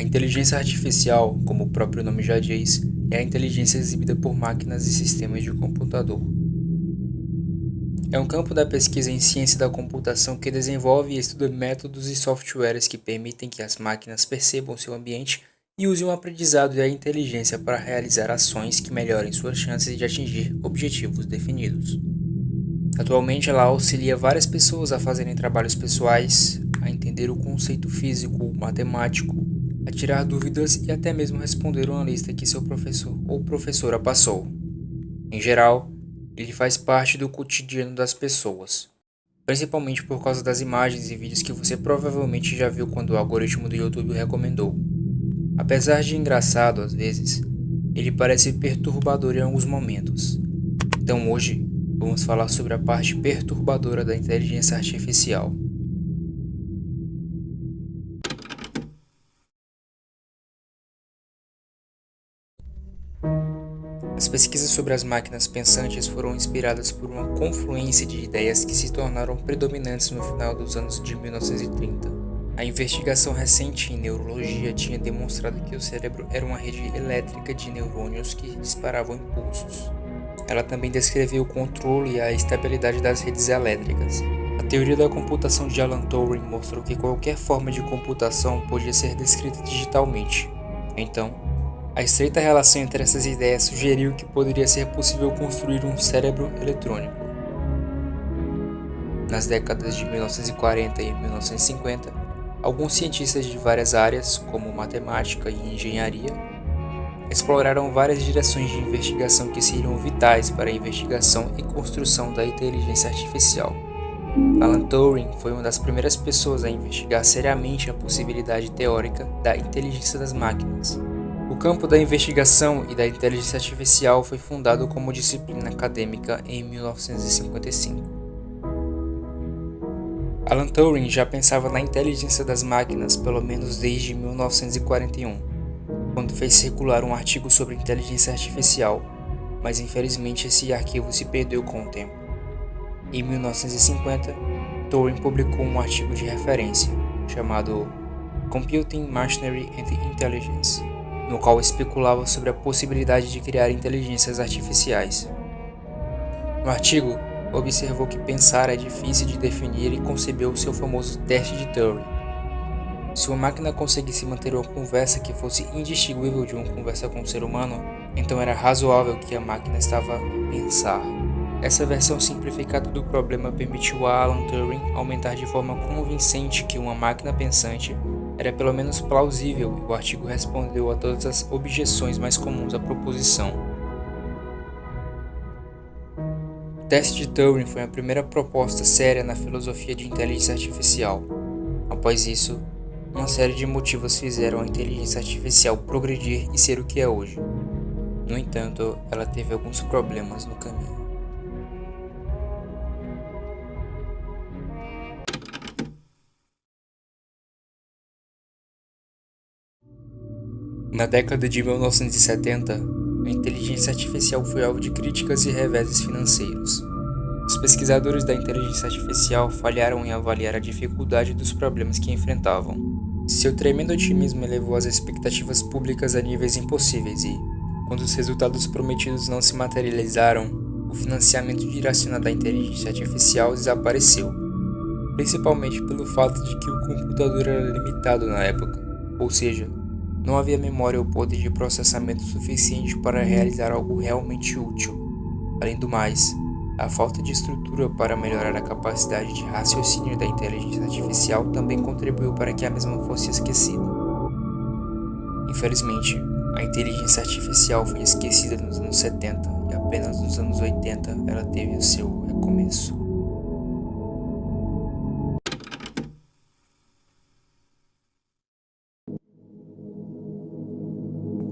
inteligência artificial, como o próprio nome já diz, é a inteligência exibida por máquinas e sistemas de computador. É um campo da pesquisa em ciência da computação que desenvolve e estuda métodos e softwares que permitem que as máquinas percebam seu ambiente e usem o aprendizado e a inteligência para realizar ações que melhorem suas chances de atingir objetivos definidos. Atualmente, ela auxilia várias pessoas a fazerem trabalhos pessoais, a entender o conceito físico, matemático, a tirar dúvidas e até mesmo responder uma lista que seu professor ou professora passou. Em geral, ele faz parte do cotidiano das pessoas, principalmente por causa das imagens e vídeos que você provavelmente já viu quando o algoritmo do YouTube recomendou. Apesar de engraçado às vezes, ele parece perturbador em alguns momentos. Então hoje, vamos falar sobre a parte perturbadora da inteligência artificial. As pesquisas sobre as máquinas pensantes foram inspiradas por uma confluência de ideias que se tornaram predominantes no final dos anos de 1930. A investigação recente em neurologia tinha demonstrado que o cérebro era uma rede elétrica de neurônios que disparavam impulsos. Ela também descreveu o controle e a estabilidade das redes elétricas. A teoria da computação de Alan Turing mostrou que qualquer forma de computação podia ser descrita digitalmente. Então, a estreita relação entre essas ideias sugeriu que poderia ser possível construir um cérebro eletrônico. Nas décadas de 1940 e 1950, alguns cientistas de várias áreas, como matemática e engenharia, exploraram várias direções de investigação que seriam vitais para a investigação e construção da inteligência artificial. Alan Turing foi uma das primeiras pessoas a investigar seriamente a possibilidade teórica da inteligência das máquinas. O campo da investigação e da inteligência artificial foi fundado como disciplina acadêmica em 1955. Alan Turing já pensava na inteligência das máquinas pelo menos desde 1941, quando fez circular um artigo sobre inteligência artificial, mas infelizmente esse arquivo se perdeu com o tempo. Em 1950, Turing publicou um artigo de referência, chamado Computing Machinery and Intelligence, no qual especulava sobre a possibilidade de criar inteligências artificiais. No artigo, observou que pensar é difícil de definir e concebeu o seu famoso teste de Turing. Se uma máquina conseguisse manter uma conversa que fosse indistinguível de uma conversa com um ser humano, então era razoável que a máquina estava a pensar. Essa versão simplificada do problema permitiu a Alan Turing aumentar de forma convincente que uma máquina pensante era pelo menos plausível e o artigo respondeu a todas as objeções mais comuns à proposição. O teste de Turing foi a primeira proposta séria na filosofia de inteligência artificial. Após isso, uma série de motivos fizeram a inteligência artificial progredir e ser o que é hoje. No entanto, ela teve alguns problemas no caminho. Na década de 1970, a inteligência artificial foi alvo de críticas e reveses financeiros. Os pesquisadores da inteligência artificial falharam em avaliar a dificuldade dos problemas que enfrentavam. Seu tremendo otimismo elevou as expectativas públicas a níveis impossíveis e, quando os resultados prometidos não se materializaram, o financiamento direcionado à inteligência artificial desapareceu, principalmente pelo fato de que o computador era limitado na época, ou seja, não havia memória ou poder de processamento suficiente para realizar algo realmente útil. Além do mais, a falta de estrutura para melhorar a capacidade de raciocínio da inteligência artificial também contribuiu para que a mesma fosse esquecida. Infelizmente, a inteligência artificial foi esquecida nos anos 70 e apenas nos anos 80 ela teve o seu recomeço.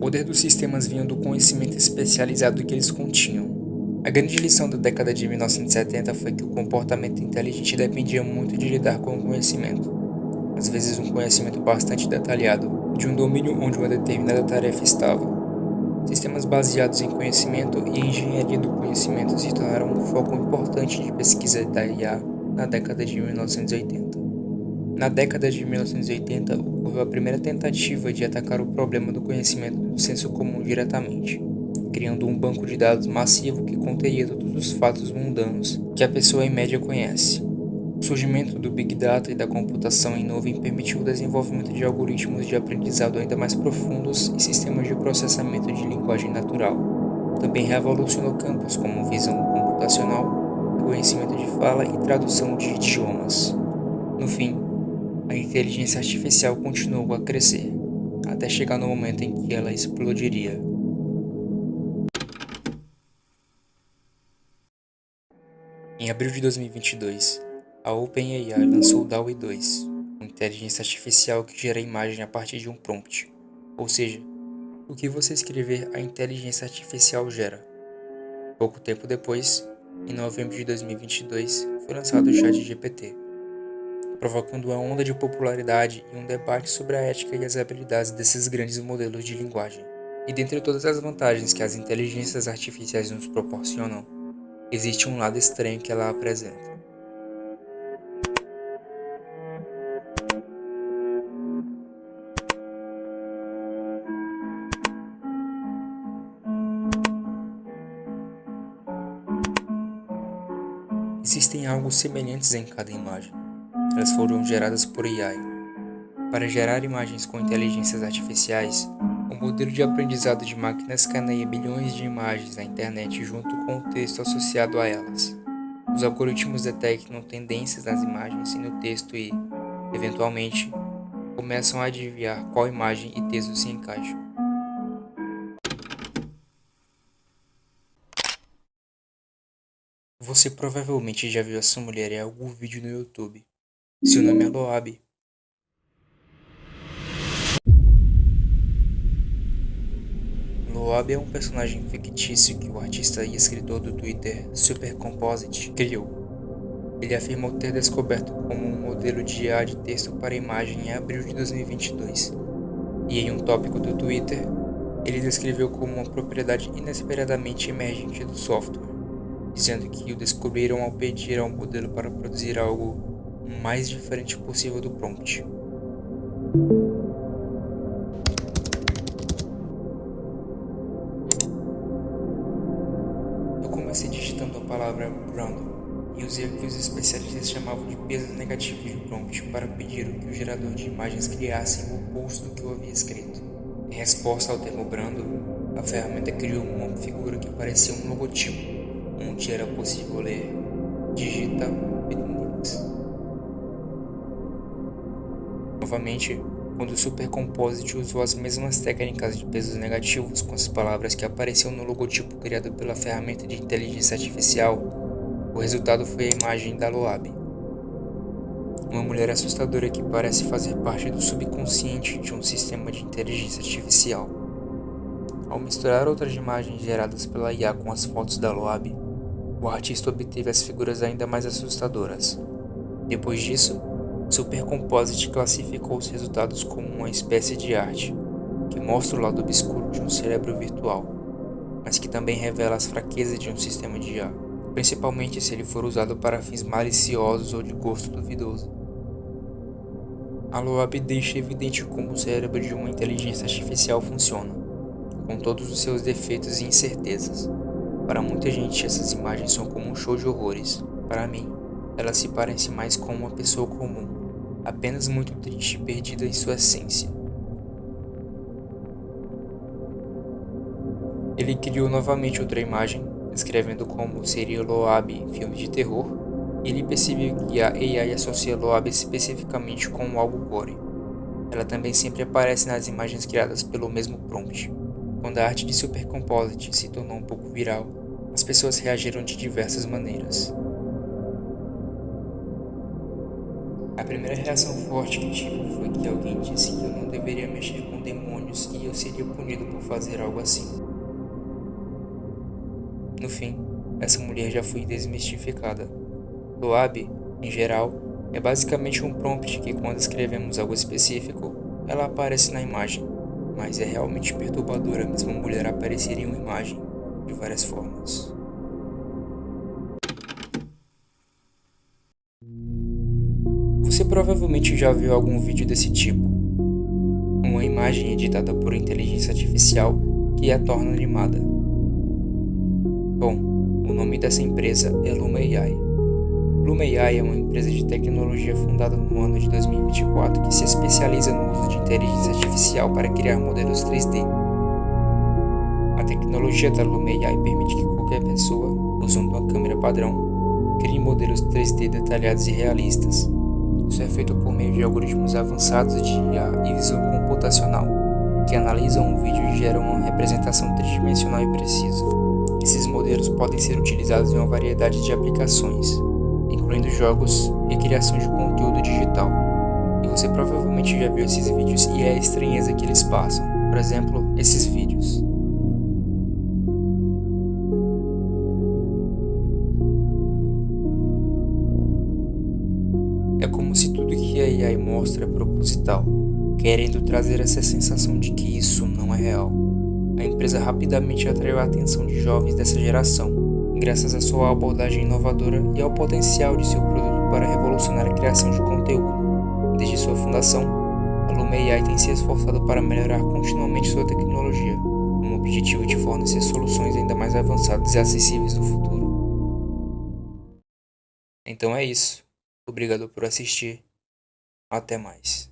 O poder dos sistemas vinha do conhecimento especializado que eles continham. A grande lição da década de 1970 foi que o comportamento inteligente dependia muito de lidar com o conhecimento. Às vezes um conhecimento bastante detalhado, de um domínio onde uma determinada tarefa estava. Sistemas baseados em conhecimento e engenharia do conhecimento se tornaram um foco importante de pesquisa da IA na década de 1980. Na década de 1980, ocorreu a primeira tentativa de atacar o problema do conhecimento do senso comum diretamente, criando um banco de dados massivo que conteria todos os fatos mundanos que a pessoa em média conhece. O surgimento do Big Data e da computação em nuvem permitiu o desenvolvimento de algoritmos de aprendizado ainda mais profundos e sistemas de processamento de linguagem natural. Também revolucionou campos como visão computacional, reconhecimento de fala e tradução de idiomas. No fim, a inteligência artificial continuou a crescer, até chegar no momento em que ela explodiria. Em abril de 2022, a OpenAI lançou o DALL-E 2, uma inteligência artificial que gera imagem a partir de um prompt, ou seja, o que você escrever, a inteligência artificial gera. Pouco tempo depois, em novembro de 2022, foi lançado o ChatGPT, provocando uma onda de popularidade e um debate sobre a ética e as habilidades desses grandes modelos de linguagem. E dentre todas as vantagens que as inteligências artificiais nos proporcionam, existe um lado estranho que ela apresenta. Existem algo semelhantes em cada imagem. Elas foram geradas por AI. Para gerar imagens com inteligências artificiais, o modelo de aprendizado de máquinas escaneia bilhões de imagens na internet junto com o texto associado a elas. Os algoritmos detectam tendências nas imagens e no texto e, eventualmente, começam a adivinhar qual imagem e texto se encaixam. Você provavelmente já viu essa mulher em algum vídeo no YouTube. Seu nome é Loab. Loab é um personagem fictício que o artista e escritor do Twitter Supercomposite criou. Ele afirmou ter descoberto como um modelo de IA de texto para imagem em abril de 2022. E em um tópico do Twitter, ele descreveu como uma propriedade inesperadamente emergente do software, dizendo que o descobriram ao pedir ao modelo para produzir algo o mais diferente possível do prompt. Eu comecei digitando a palavra random e usei o que os especialistas chamavam de peso negativo de prompt para pedir o que o gerador de imagens criasse o oposto do que eu havia escrito. Em resposta ao termo brando, a ferramenta criou uma figura que parecia um logotipo, onde era possível ler Digital Picnics. Novamente, quando o Supercomposite usou as mesmas técnicas de pesos negativos com as palavras que apareciam no logotipo criado pela ferramenta de inteligência artificial, o resultado foi a imagem da Loab. Uma mulher assustadora que parece fazer parte do subconsciente de um sistema de inteligência artificial. Ao misturar outras imagens geradas pela IA com as fotos da Loab, o artista obteve as figuras ainda mais assustadoras. Depois disso, Supercomposite classificou os resultados como uma espécie de arte, que mostra o lado obscuro de um cérebro virtual, mas que também revela as fraquezas de um sistema de IA, principalmente se ele for usado para fins maliciosos ou de gosto duvidoso. A Loab deixa evidente como o cérebro de uma inteligência artificial funciona, com todos os seus defeitos e incertezas. Para muita gente, essas imagens são como um show de horrores. Para mim, elas se parecem mais com uma pessoa comum, apenas muito triste e perdida em sua essência. Ele criou novamente outra imagem, descrevendo como seria Loab em filmes de terror, e ele percebeu que a AI associa Loab especificamente com algo gore. Ela também sempre aparece nas imagens criadas pelo mesmo prompt. Quando a arte de Supercomposite se tornou um pouco viral, as pessoas reagiram de diversas maneiras. A primeira reação forte que tive foi que alguém disse que eu não deveria mexer com demônios e eu seria punido por fazer algo assim. No fim, essa mulher já foi desmistificada. Loab, em geral, é basicamente um prompt que, quando escrevemos algo específico, ela aparece na imagem, mas é realmente perturbador a mesma mulher aparecer em uma imagem, de várias formas. Você Você provavelmente já viu algum vídeo desse tipo, uma imagem editada por inteligência artificial que a torna animada. Bom, o nome dessa empresa é Luma AI. Luma AI é uma empresa de tecnologia fundada no ano de 2024 que se especializa no uso de inteligência artificial para criar modelos 3D. A tecnologia da Luma AI permite que qualquer pessoa, usando uma câmera padrão, crie modelos 3D detalhados e realistas. Isso é feito por meio de algoritmos avançados de IA e visão computacional, que analisam um vídeo e geram uma representação tridimensional e precisa. Esses modelos podem ser utilizados em uma variedade de aplicações, incluindo jogos e criação de conteúdo digital. E você provavelmente já viu esses vídeos e é a estranheza que eles passam. Por exemplo, esses vídeos. É como se tudo que a AI mostra é proposital, querendo trazer essa sensação de que isso não é real. A empresa rapidamente atraiu a atenção de jovens dessa geração, graças à sua abordagem inovadora e ao potencial de seu produto para revolucionar a criação de conteúdo. Desde sua fundação, a Luma AI tem se esforçado para melhorar continuamente sua tecnologia, com o objetivo de fornecer soluções ainda mais avançadas e acessíveis no futuro. Então é isso. Obrigado por assistir. Até mais.